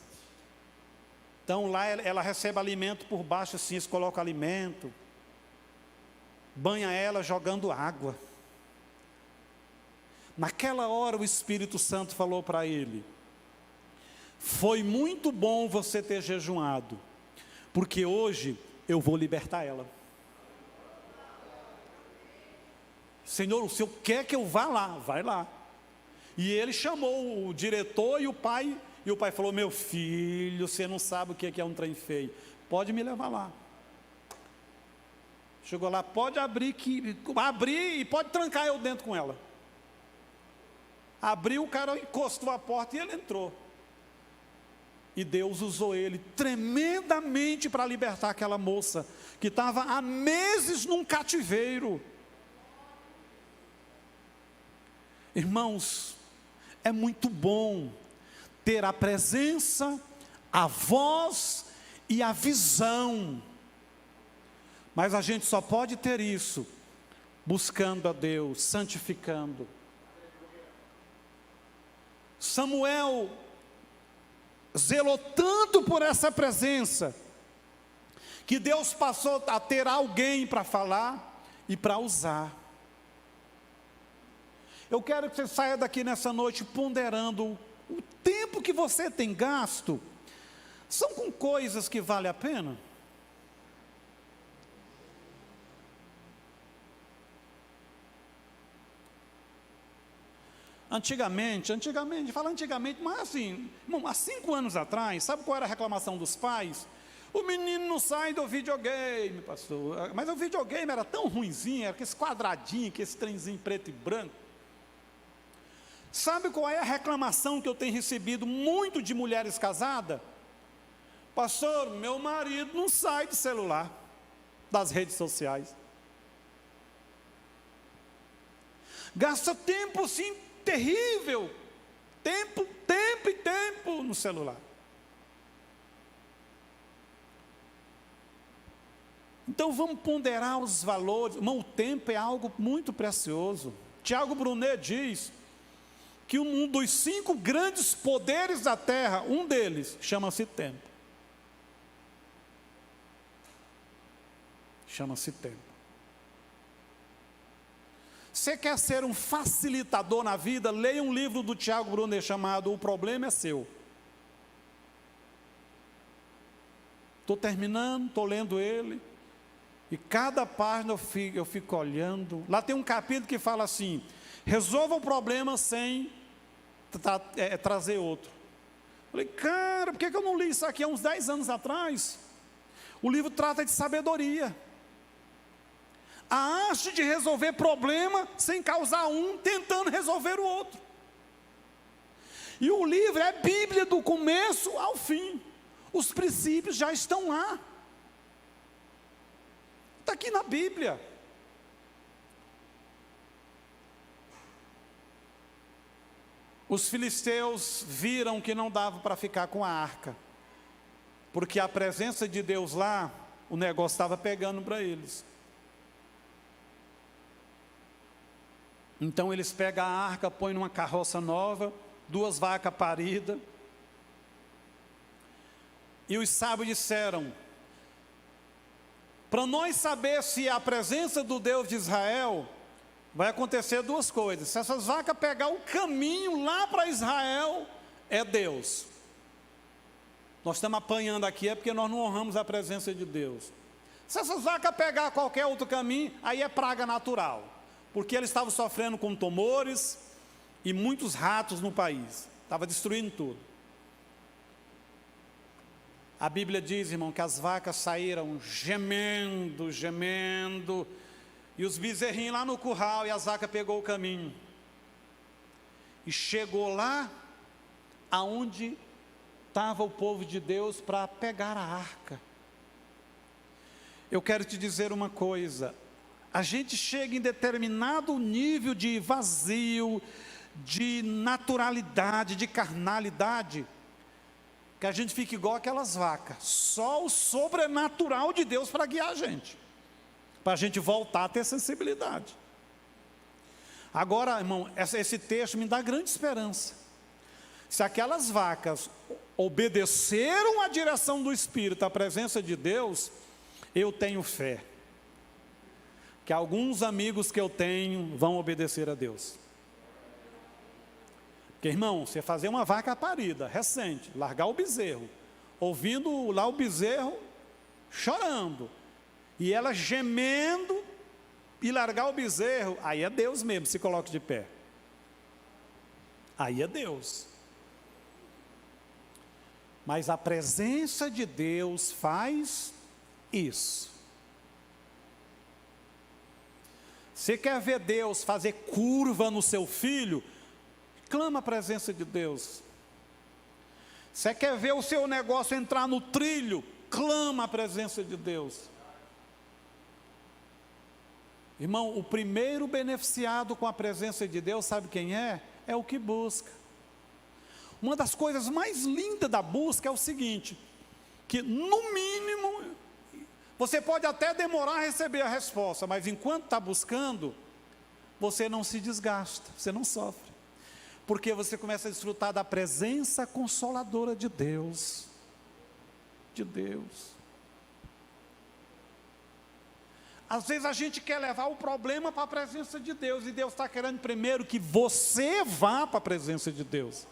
então lá ela recebe alimento por baixo assim, eles colocam alimento, banha ela jogando água. Naquela hora o Espírito Santo falou para ele, foi muito bom você ter jejuado, porque hoje eu vou libertar ela. Senhor, o Senhor quer que eu vá lá? Vai lá. E ele chamou o diretor e o pai E o pai falou: meu filho, você não sabe o que é um trem feio, pode me levar lá. Chegou lá: pode abrir e pode trancar eu dentro com ela. Abriu, o cara encostou a porta e ele entrou. E Deus usou ele tremendamente para libertar aquela moça, que estava há meses num cativeiro. Irmãos, é muito bom ter a presença, a voz e a visão. Mas a gente só pode ter isso buscando a Deus, santificando. Samuel zelou tanto por essa presença, que Deus passou a ter alguém para falar e para usar. Eu quero que você saia daqui nessa noite ponderando o tempo que você tem gasto. São com coisas que vale a pena? Antigamente, mas assim, há 5 anos atrás, sabe qual era a reclamação dos pais? O menino não sai do videogame, pastor. Mas o videogame era tão ruinzinho, era aquele quadradinho, aquele trenzinho preto e branco. Sabe qual é a reclamação que eu tenho recebido muito de mulheres casadas? Pastor, meu marido não sai de celular, das redes sociais. Gasta tempo, sim, terrível. Tempo no celular. Então vamos ponderar os valores. Irmão, o tempo é algo muito precioso. Tiago Brunet diz que um dos 5 grandes poderes da terra, um deles, chama-se tempo. Chama-se tempo. Você quer ser um facilitador na vida? Leia um livro do Tiago Brunet chamado O Problema é Seu. Estou terminando, estou lendo ele, e cada página eu fico olhando. Lá tem um capítulo que fala assim: resolva o problema sem trazer outro. Falei: cara, por que eu não li isso aqui há uns 10 anos atrás? O livro trata de sabedoria. A arte de resolver problema sem causar um, tentando resolver o outro. E o livro é Bíblia do começo ao fim. Os princípios já estão lá. Está aqui na Bíblia. Os filisteus viram que não dava para ficar com a arca, porque a presença de Deus lá, o negócio estava pegando para eles. Então eles pegam a arca, põem numa carroça nova, 2 vacas paridas, e os sábios disseram: para nós saber se a presença do Deus de Israel, vai acontecer 2 coisas. Se essas vacas pegar o caminho lá para Israel, é Deus. Nós estamos apanhando aqui, é porque nós não honramos a presença de Deus. Se essas vacas pegar qualquer outro caminho, aí é praga natural, porque eles estavam sofrendo com tumores e muitos ratos no país, estava destruindo tudo. A Bíblia diz, irmão, que as vacas saíram gemendo, e os bezerrinhos lá no curral, e as vacas pegou o caminho, e chegou lá, aonde estava o povo de Deus para pegar a arca. Eu quero te dizer uma coisa: a gente chega em determinado nível de vazio, de naturalidade, de carnalidade, que a gente fica igual aquelas vacas. Só o sobrenatural de Deus para guiar a gente, para a gente voltar a ter sensibilidade. Agora, irmão, esse texto me dá grande esperança. Se aquelas vacas obedeceram à direção do Espírito, à presença de Deus, eu tenho fé que alguns amigos que eu tenho vão obedecer a Deus. Porque, irmão, você fazer uma vaca parida, recente, largar o bezerro, ouvindo lá o bezerro chorando, e ela gemendo, e largar o bezerro, aí é Deus mesmo, se coloque de pé. Aí é Deus. Mas a presença de Deus faz isso. Você quer ver Deus fazer curva no seu filho? Clama a presença de Deus. Você quer ver o seu negócio entrar no trilho? Clama a presença de Deus. Irmão, o primeiro beneficiado com a presença de Deus, sabe quem é? É o que busca. Uma das coisas mais lindas da busca é o seguinte, que no mínimo, você pode até demorar a receber a resposta, mas enquanto está buscando, você não se desgasta, você não sofre. Porque você começa a desfrutar da presença consoladora de Deus. De Deus. Às vezes a gente quer levar o problema para a presença de Deus, e Deus está querendo primeiro que você vá para a presença de Deus.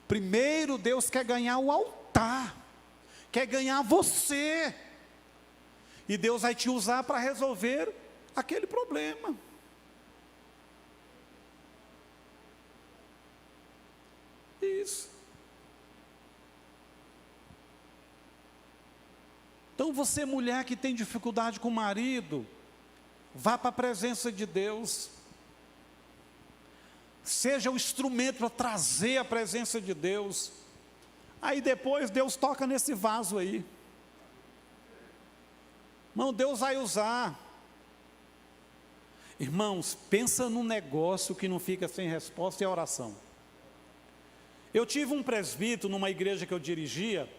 Primeiro Deus quer ganhar o altar, quer ganhar você, e Deus vai te usar para resolver aquele problema. Isso. Então você, mulher que tem dificuldade com o marido, vá para a presença de Deus. Seja o instrumento para trazer a presença de Deus. Aí depois Deus toca nesse vaso aí. Irmão, Deus vai usar. Irmãos, pensa num negócio que não fica sem resposta, é a oração. Eu tive um presbítero numa igreja que eu dirigia,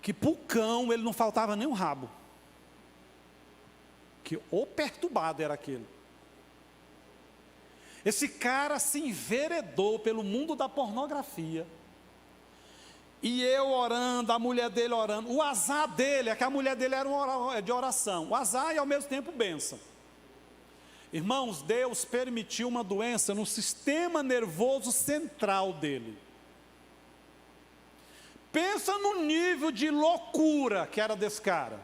que para o cão ele não faltava nem um rabo. Que o perturbado era aquele. Esse cara se enveredou pelo mundo da pornografia. E eu orando, a mulher dele orando. O azar dele é que a mulher dele era de oração. O azar e ao mesmo tempo bênção. Irmãos, Deus permitiu uma doença no sistema nervoso central dele. Pensa no nível de loucura que era desse cara.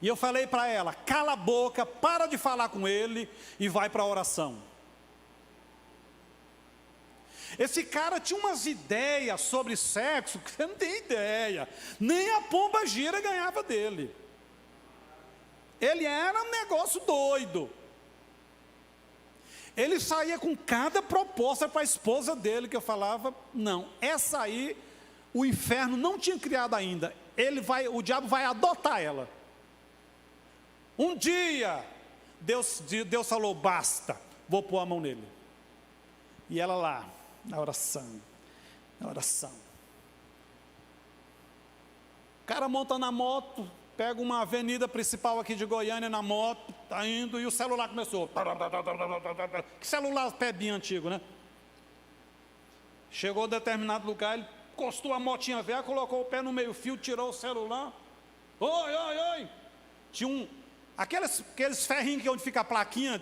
E eu falei para ela, cala a boca, para de falar com ele e vai para a oração. Esse cara tinha umas ideias sobre sexo que você não tem ideia. Nem a pomba gira ganhava dele. Ele era um negócio doido. Ele saía com cada proposta para a esposa dele, que eu falava, não, essa aí, o inferno não tinha criado ainda. O diabo vai adotar ela. Um dia, Deus falou, basta, vou pôr a mão nele. E ela lá, na oração. O cara monta na moto, pega uma avenida principal aqui de Goiânia na moto, está indo, e o celular começou. Que celular pebinho antigo, né? Chegou a determinado lugar, ele encostou a motinha velha, colocou o pé no meio fio, tirou o celular. Oi. Tinha aqueles ferrinhos que onde fica a plaquinha,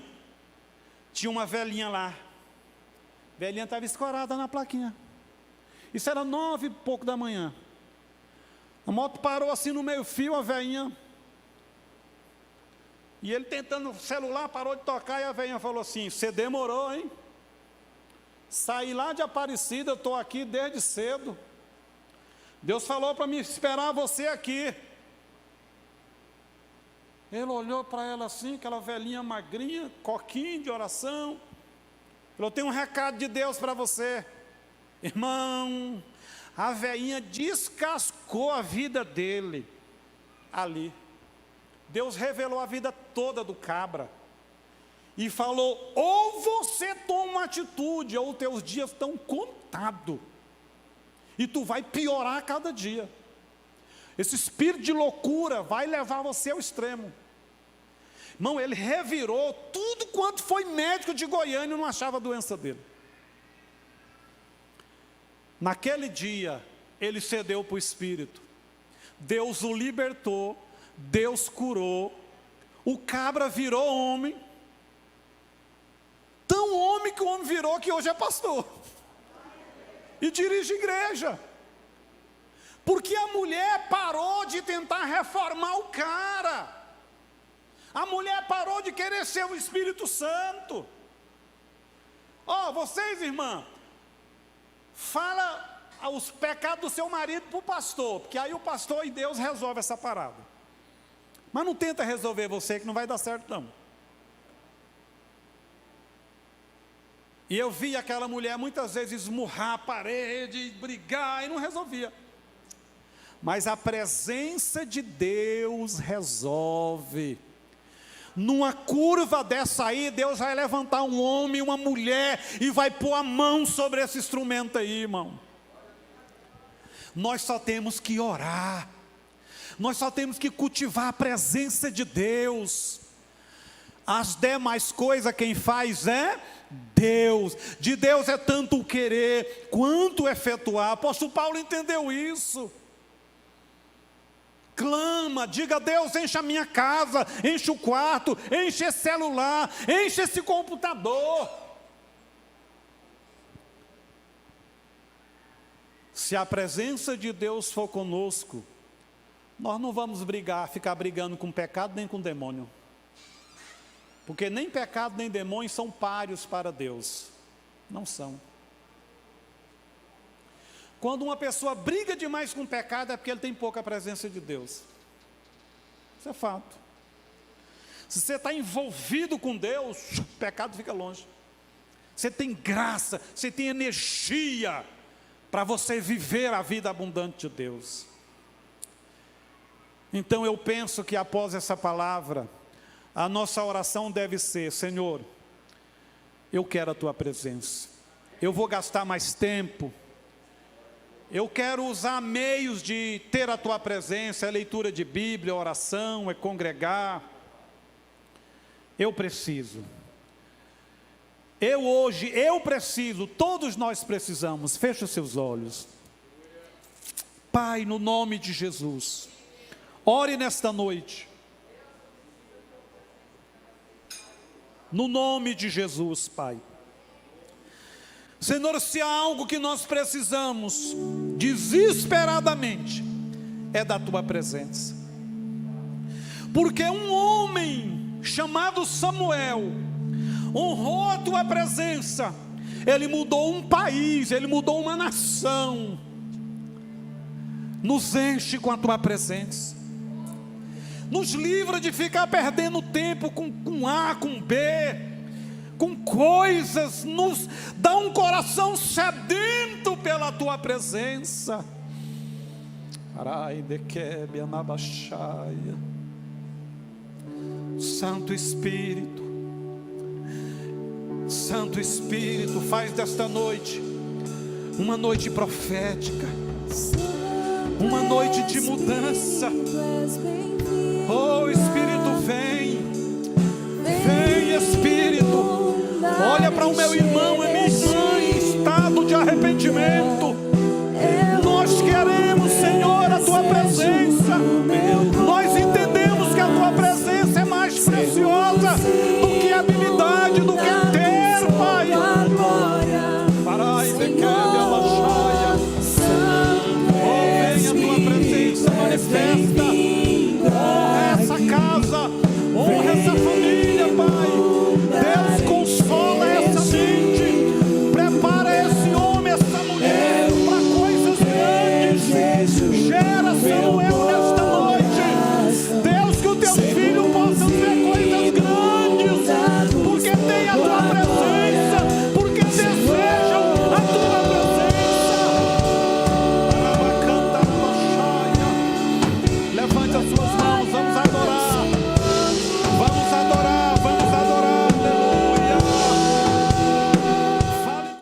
tinha uma velhinha lá. A velhinha estava escorada na plaquinha. Isso era 9 e pouco da manhã. A moto parou assim no meio fio, a velhinha. E ele tentando o celular, parou de tocar, e a velhinha falou assim, você demorou, hein? Saí lá de Aparecida, eu estou aqui desde cedo. Deus falou para me esperar você aqui. Ele olhou para ela assim, aquela velhinha magrinha, coquinho de oração. Falou, tem um recado de Deus para você. Irmão, a velhinha descascou a vida dele ali. Deus revelou a vida toda do cabra. E falou, ou você toma uma atitude, ou teus dias estão contados. E tu vai piorar a cada dia. Esse espírito de loucura vai levar você ao extremo. Irmão, ele revirou tudo quanto foi médico de Goiânia e não achava a doença dele. Naquele dia, ele cedeu para o Espírito. Deus o libertou, Deus curou. O cabra virou homem. Tão homem que o homem virou que hoje é pastor. E dirige igreja. Porque a mulher parou de tentar reformar o cara. A mulher parou de querer ser o Espírito Santo. Vocês, irmã, fala os pecados do seu marido para o pastor, porque aí o pastor e Deus resolve essa parada. Mas não tenta resolver você, que não vai dar certo não. E eu vi aquela mulher muitas vezes esmurrar a parede, brigar, e não resolvia. Mas a presença de Deus resolve. Numa curva dessa aí, Deus vai levantar um homem e uma mulher e vai pôr a mão sobre esse instrumento aí, irmão. Nós só temos que orar. Nós só temos que cultivar a presença de Deus. As demais coisas quem faz é Deus. De Deus é tanto o querer quanto o efetuar. O apóstolo Paulo entendeu isso. Clama, diga: Deus, enche a minha casa, enche o quarto, enche esse celular, enche esse computador. Se a presença de Deus for conosco, nós não vamos ficar brigando com pecado nem com demônio. Porque nem pecado nem demônio são páreos para Deus. Não são. Quando uma pessoa briga demais com o pecado, é porque ele tem pouca presença de Deus. Isso é fato. Se você está envolvido com Deus, o pecado fica longe. Você tem graça, você tem energia para você viver a vida abundante de Deus. Então eu penso que após essa palavra, a nossa oração deve ser: Senhor, eu quero a Tua presença. Eu vou gastar mais tempo. Eu quero usar meios de ter a Tua presença, é leitura de Bíblia, oração, é congregar. Eu preciso. Eu preciso, todos nós precisamos. Feche os seus olhos. Pai, no nome de Jesus, ore nesta noite. No nome de Jesus, Pai. Senhor, se há algo que nós precisamos desesperadamente, é da Tua presença. Porque um homem chamado Samuel honrou a Tua presença. Ele mudou um país, ele mudou uma nação. Nos enche com a Tua presença. Nos livra de ficar perdendo tempo com A, com B, com coisas. Nos dá um coração sedento pela Tua presença. Santo Espírito, Santo Espírito, faz desta noite uma noite profética, uma noite de mudança. Oh Espírito, vem, vem Espírito. Olha para o meu irmão e minha irmã em estado de arrependimento.